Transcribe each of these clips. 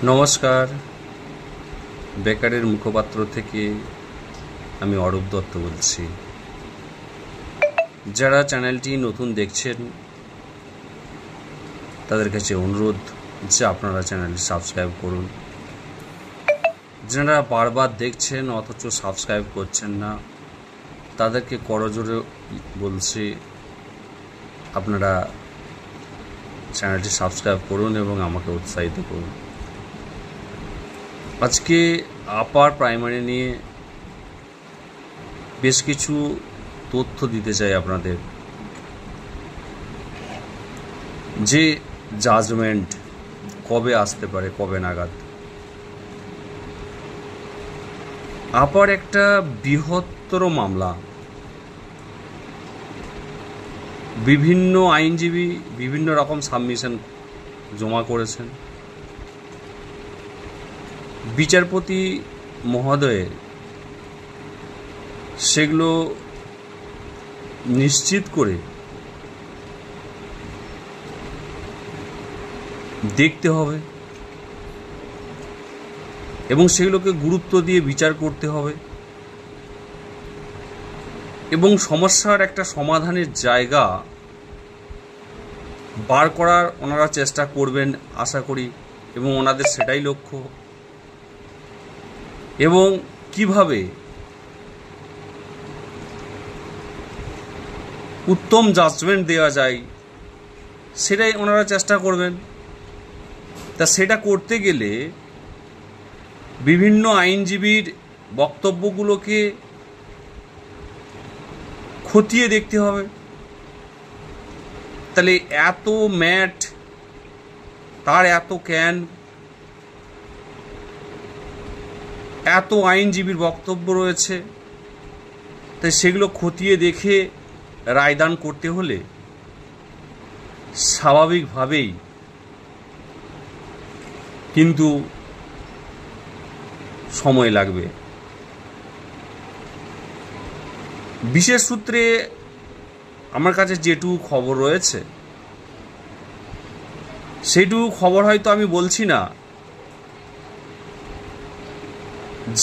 নমস্কার, বেকারের মুখপাত্র থেকে আমি অরূপ দত্ত বলছি। যারা চ্যানেলটি নতুন দেখছেন তাদের কাছে অনুরোধ যে আপনারা চ্যানেলটি সাবস্ক্রাইব করুন। যারা বারবার দেখছেন অথচ সাবস্ক্রাইব করছেন না তাদেরকে করজোরে বলছি আপনারা চ্যানেলটি সাবস্ক্রাইব করুন এবং আমাকে উৎসাহিত করুন। আজকে আপার প্রাইমারি নিয়ে বেশ কিছু তথ্য দিতে চাই আপনাদের। যে জাজমেন্ট কবে আসতে পারে, কবে নাগাদ। আপার একটা বৃহত্তর মামলা, বিভিন্ন আইনজীবী বিভিন্ন রকম সাবমিশন জমা করেছেন। বিচারপতি মহোদয়ের সেগুলো নিশ্চিত করে দেখতে হবে এবং সেগুলোকে গুরুত্ব দিয়ে বিচার করতে হবে এবং সমস্যার একটা সমাধানের জায়গা বার করার ওনারা চেষ্টা করবেন আশা করি, এবং ওনাদের সেটাই লক্ষ্য। এবং কিভাবে উত্তম জাজমেন্ট দেওয়া যায় সেটাই ওনারা চেষ্টা করবেন। তা সেটা করতে গেলে বিভিন্ন আইনজীবীর বক্তব্যগুলোকে খতিয়ে দেখতে হবে। তাহলে এত ম্যাট, তার এত ক্যান, এত আইনজীবীর বক্তব্য রয়েছে, তাই সেগুলো খতিয়ে দেখে রায়দান করতে হলে স্বাভাবিকভাবেই কিন্তু সময় লাগবে। বিশেষ সূত্রে আমার কাছে যেটুকু খবর রয়েছে সেইটুকু খবর হয়তো আমি বলছি না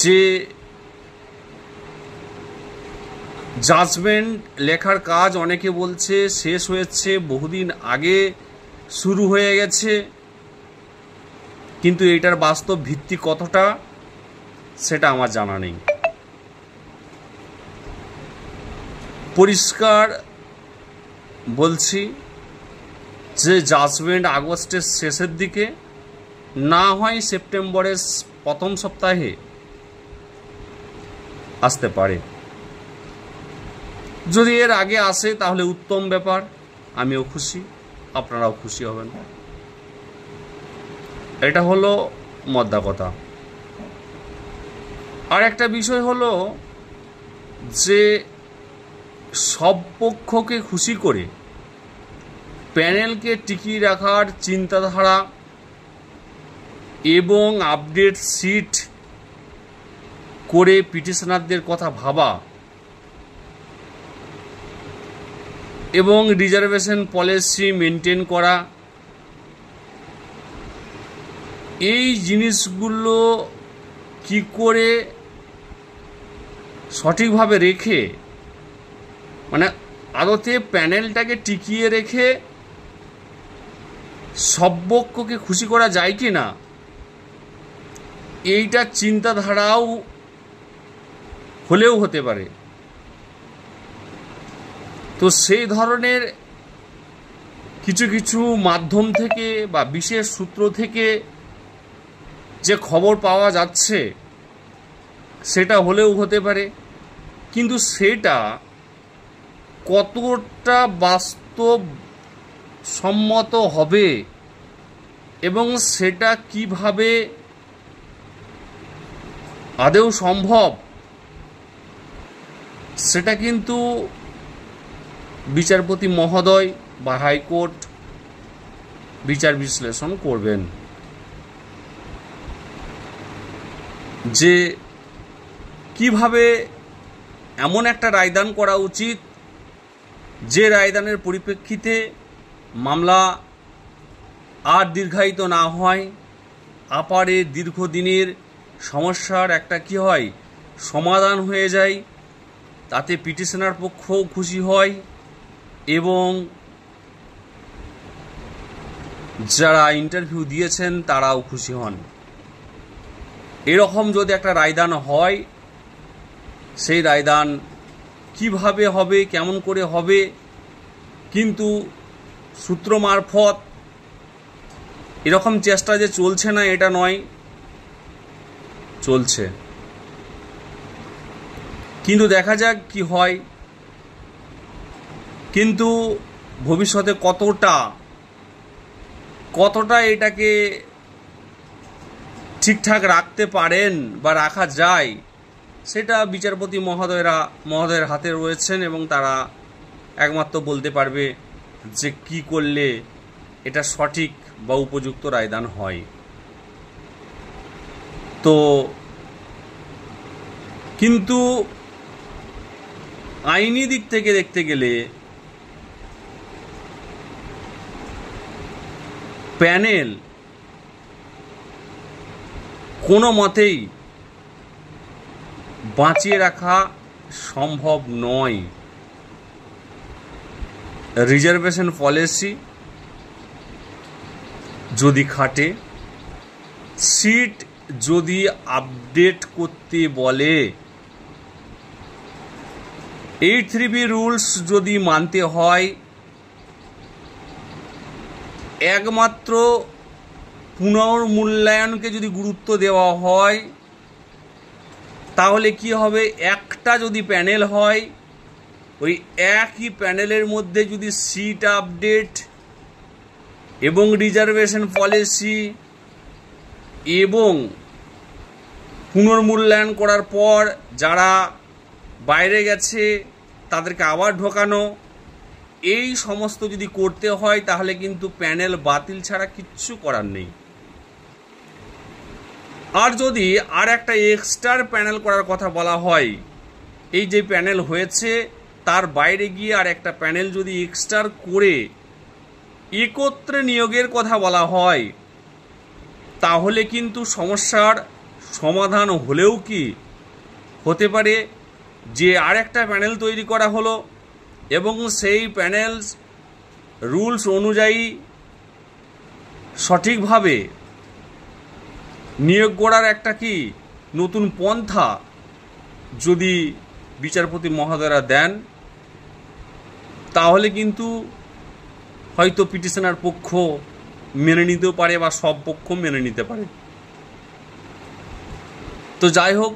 যে জাজমেন্ট লেখার কাজ অনেকে বলছে শেষ হয়েছে, বহুদিন আগে শুরু হয়ে গেছে, কিন্তু এটার বাস্তব ভিত্তি কতটা সেটা আমার জানা নেই। পরিষ্কার বলছি যে জাজমেন্ট আগস্টের শেষের দিকে, না হয় সেপ্টেম্বরের প্রথম সপ্তাহে আসতে পারে। যদি এর আগে আসে তাহলে উত্তম ব্যাপার, আমিও খুশি, আপনারাও খুশি হবেন। এটা হলো মদ্দা কথা। আর একটা বিষয় হলো যে সব পক্ষকে খুশি করে প্যানেলকে টিকিয়ে রাখার চিন্তাধারা এবং আপডেট সিট করে পিটিশনারদের কথা ভাবা এবং রিজার্ভেশন পলিসি মেনটেন করা, এই জিনিসগুলো কি করে সঠিকভাবে রেখে, মানে আদতে প্যানেলটাকে টিকিয়ে রেখে সব পক্ষকে খুশি করা যায় কি না, এইটা চিন্তাধারাও হলেও হতে পারে। তো সেই ধরনের কিছু কিছু মাধ্যম থেকে বা বিশেষ সূত্র থেকে যে খবর পাওয়া যাচ্ছে সেটা হলেও হতে পারে, কিন্তু সেটা কতটা বাস্তব সম্মত হবে এবং সেটা কিভাবে আদৌ সম্ভব সেটা কিন্তু বিচারপতি মহোদয় বা হাইকোর্ট বিচার বিশ্লেষণ করবেন। যে কিভাবে এমন একটা রায়দান করা উচিত যে রায়দানের পরিপ্রেক্ষিতে মামলা আর দীর্ঘায়িত না হয় আপারে দীর্ঘদিনের সমস্যার একটা কি হয় সমাধান হয়ে যায়, তাতে পিটিশনার পক্ষও খুশি হয় এবং যারা ইন্টারভিউ দিয়েছেন তারাও খুশি হন। এরকম যদি একটা রায়দান হয়, সেই রায়দান কিভাবে হবে, কেমন করে হবে, কিন্তু সূত্র মারফত এরকম চেষ্টা যে চলছে না এটা নয়, চলছে। কিন্তু দেখা যাক কি হয়। কিন্তু ভবিষ্যতে কতটা এটাকে ঠিকঠাক রাখতে পারেন বা রাখা যায়, সেটা বিচারপতি মহোদয়ের হাতে রয়েছেন এবং তারা একমাত্র বলতে পারবে যে কি করলে এটা সঠিক বা উপযুক্ত রায়দান হয়। তো কিন্তু আইনি দিক থেকে দেখতে গেলে প্যানেল কোনো মতেই বাঁচিয়ে রাখা সম্ভব নয়। রিজার্ভেশন পলিসি যদি খাটে, সিট যদি আপডেট করতে বলে, 8(3)B রুলস যদি মানতে হয়, একমাত্র পুনর্মূল্যায়নকে যদি গুরুত্ব দেওয়া হয়, তাহলে কি হবে, একটা যদি প্যানেল হয়, ওই একই প্যানেলের মধ্যে যদি সিট আপডেট এবং রিজার্ভেশন পলিসি এবং পুনর্মূল্যায়ন করার পর যারা বাইরে গেছে তাদেরকে আবার ঢোকানো, এই সমস্ত যদি করতে হয়, তাহলে কিন্তু প্যানেল বাতিল ছাড়া কিচ্ছু করার নেই। আর যদি আর একটা এক্সট্রা প্যানেল করার কথা বলা হয়, এই যে প্যানেল হয়েছে তার বাইরে গিয়ে আর একটা প্যানেল যদি এক্সট্রা করে একত্রে নিয়োগের কথা বলা হয়, তাহলে কিন্তু সমস্যার সমাধান হলেও কি হতে পারে যে আর একটা প্যানেল তৈরি করা হলো এবং সেই প্যানেল রুলস অনুযায়ী সঠিকভাবে নিয়োগ করার একটা কি নতুন পন্থা যদি বিচারপতি মহোদয়রা দেন, তাহলে কিন্তু হয়তো পিটিশনার পক্ষ মেনে নিতেও পারে বা সব পক্ষ মেনে নিতে পারে। তো যাই হোক,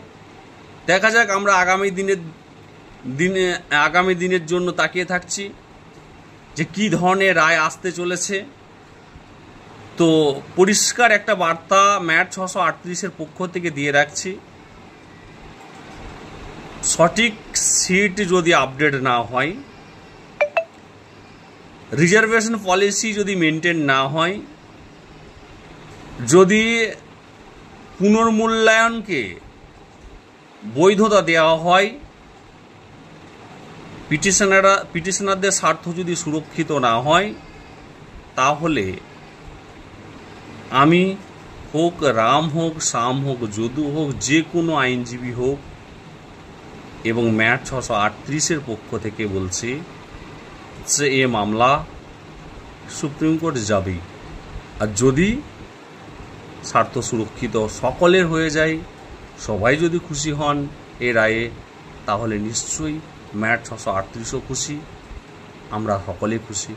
দেখা যাক, আমরা আগামী দিনের জন্য তাকিয়ে থাকছি যে কি ধরনের রায় আসতে চলেছে। তো পরিষ্কার একটা বার্তা ম্যাট 638-এর পক্ষ থেকে দিয়ে রাখছি, সঠিক সিট যদি আপডেট না হয়, রিজার্ভেশন পলিসি যদি মেনটেন না হয়, যদি পুনর্মূল্যায়নকে বৈধতা দেওয়া হয়, পিটিশনারদের স্বার্থ যদি সুরক্ষিত না হয়, তাহলে আমি হোক, রাম হোক, শ্যাম হোক, যদু হোক, যে কোনো আইনজীবী হোক এবং ম্যাট 638-এর পক্ষ থেকে বলছি যে এ মামলা সুপ্রিম কোর্ট যাবেই। আর যদি স্বার্থ সুরক্ষিত সকলের হয়ে যায়, সবাই যদি খুশি হন এ রায়ে, তাহলে নিশ্চয়ই ম্যাট 638ও খুশি, আমরা সকলে খুশি।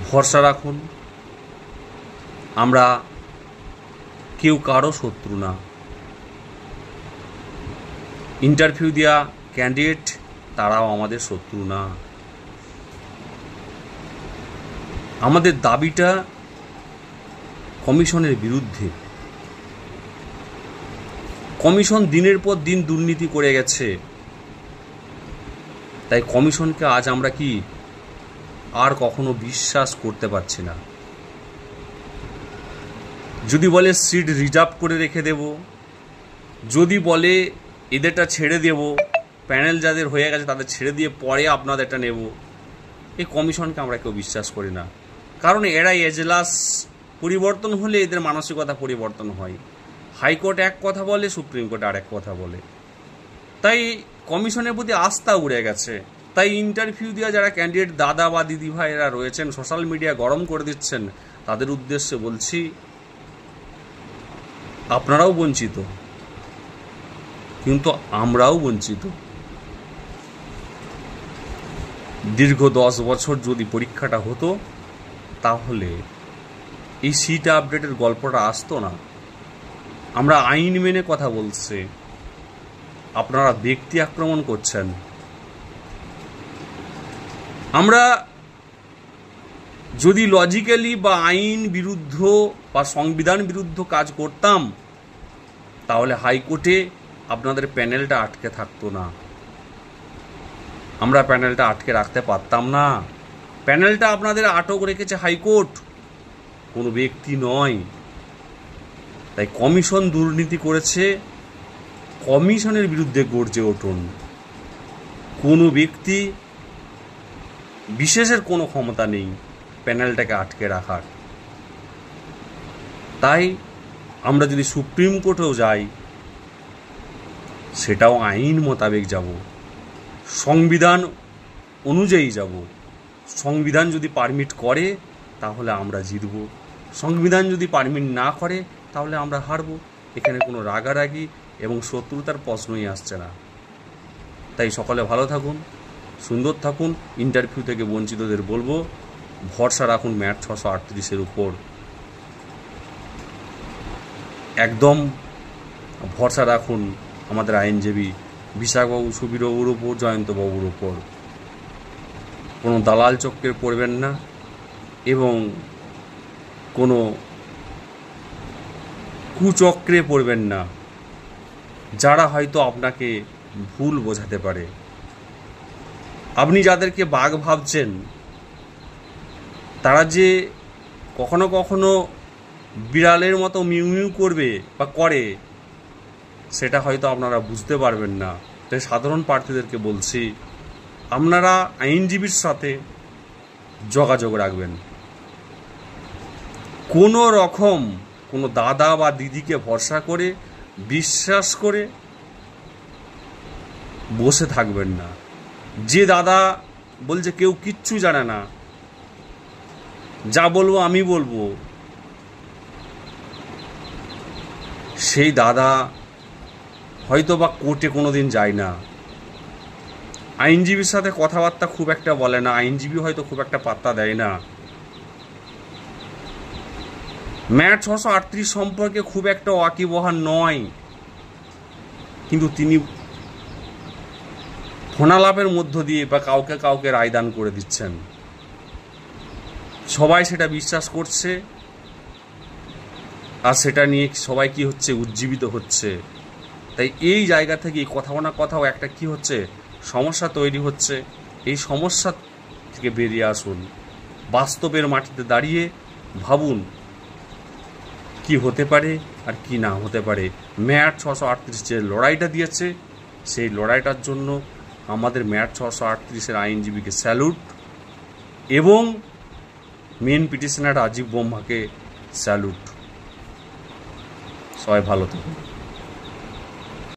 ভরসা রাখুন, আমরা কেউ কারো শত্রু না। ইন্টারভিউ দেওয়া ক্যান্ডিডেট তারাও আমাদের শত্রু না। আমাদের দাবিটা কমিশনের বিরুদ্ধে। কমিশন দিনের পর দিন দুর্নীতি করে গেছে, তাই কমিশনকে আজ আমরা কি আর কখনো বিশ্বাস করতে পারছি না। যদি বলে সিট রিজার্ভ করে রেখে দেব, যদি বলে এদেরটা ছেড়ে দেব, প্যানেল যাদের হয়ে গেছে তাদের ছেড়ে দিয়ে পরে আপনাদেরটা নেব, এই কমিশনকে আমরা কেউ বিশ্বাস করি না। কারণ এরা এজলাস পরিবর্তন হলে এদের মানসিকতা পরিবর্তন হয়। হাইকোর্ট এক কথা বলে, সুপ্রিম কোর্ট আর এক কথা বলে। তাই কমিশনের প্রতি আস্থা উড়ে গেছে। তাই ইন্টারভিউ দেওয়া যারা ক্যান্ডিডেট দাদা বা দিদি ভাইরা রয়েছেন, সোশ্যাল মিডিয়া গরম করে দিচ্ছেন, তাদের উদ্দেশ্যে বলছি, আপনারাও বঞ্চিত, কিন্তু আমরাও বঞ্চিত। দীর্ঘ 10 বছর যদি পরীক্ষাটা হতো, তাহলে এই সিট আপডেটের গল্পটা আসতো না। আমরা আইন মেনে কথা বলছি, আপনারা ব্যক্তি আক্রমণ করছেন। আমরা যদি লজিক্যালি বা আইন বিরুদ্ধ বা সংবিধান বিরুদ্ধ কাজ করতাম, তাহলে হাইকোর্টে আপনাদের প্যানেলটা আটকে থাকতো না। আমরা প্যানেলটা আটকে রাখতে পারতাম না। প্যানেলটা আপনাদের আটক রেখেছে হাইকোর্ট, কোনো ব্যক্তি নয়। তাই কমিশন দুর্নীতি করেছে, কমিশনের বিরুদ্ধে গর্জে উঠুন। কোনো ব্যক্তি বিশেষের কোনো ক্ষমতা নেই প্যানেলটাকে আটকে রাখার। তাই আমরা যদি সুপ্রিম কোর্টেও যাই, সেটাও আইন মোতাবেক যাব, সংবিধান অনুযায়ী যাব। সংবিধান যদি পারমিট করে তাহলে আমরা জিতব, সংবিধান যদি পারমিট না করে তাহলে আমরা হারব। এখানে কোনো রাগারাগি এবং শত্রুতার প্রশ্নই আসছে না। তাই সকলে ভালো থাকুন, সুন্দর থাকুন। ইন্টারভিউ থেকে বঞ্চিতদের বলবো, ভরসা রাখুন ম্যাট 638-এর উপর। একদম ভরসা রাখুন আমাদের আইনজীবী বিশাখবাবু, সুবীরবাবুর উপর, জয়ন্তবাবুর উপর। কোনো দালাল চক্রে পড়বেন না এবং কোনো কুচক্রে পড়বেন না, যারা হয়তো আপনাকে ভুল বোঝাতে পারে। আপনি যাদেরকে বাঘ ভাবছেন, তারা যে কখনো কখনো বিড়ালের মতো মিউ মিউ করবে বা করে, সেটা হয়তো আপনারা বুঝতে পারবেন না। তাই সাধারণ প্রার্থীদেরকে বলছি, আপনারা আইনজীবীর সাথে যোগাযোগ রাখবেন। কোনো রকম কোনো দাদা বা দিদিকে ভরসা করে, বিশ্বাস করে বসে থাকবেন না। যে দাদা বলছে কেউ কিচ্ছু জানে না, যা বলবো আমি বলবো, সেই দাদা হয়তো বা কোর্টে কোনোদিন যায় না, আইনজীবীর সাথে কথাবার্তা খুব একটা বলে না, আইনজীবী হয়তো খুব একটা পাত্তা দেয় না, ম্যাট 638 সম্পর্কে খুব একটা ওয়াকিবহাল নয়, কিন্তু তিনি ফোনালাপের মধ্য দিয়ে বা কাউকে কাউকে রায়দান করে দিচ্ছেন। সবাই সেটা বিশ্বাস করছে, আর সেটা নিয়ে সবাই কি হচ্ছে, উজ্জীবিত হচ্ছে। তাই এই জায়গা থেকে কথাও না কথাও একটা কি হচ্ছে, সমস্যা তৈরি হচ্ছে। এই সমস্যা থেকে বেরিয়ে আসুন, বাস্তবের মাটিতে দাঁড়িয়ে ভাবুন কি হতে পারে আর কি না হতে পারে। ম্যাট 638 যে লড়াইটা দিয়েছে, সেই লড়াইটার জন্য আমাদের ম্যাট 638-এর আইনজীবীকে স্যালুট এবং মেন পিটিশনার রাজীব ব্রহ্মাকে স্যালুট। সবাই ভালো থাকুন।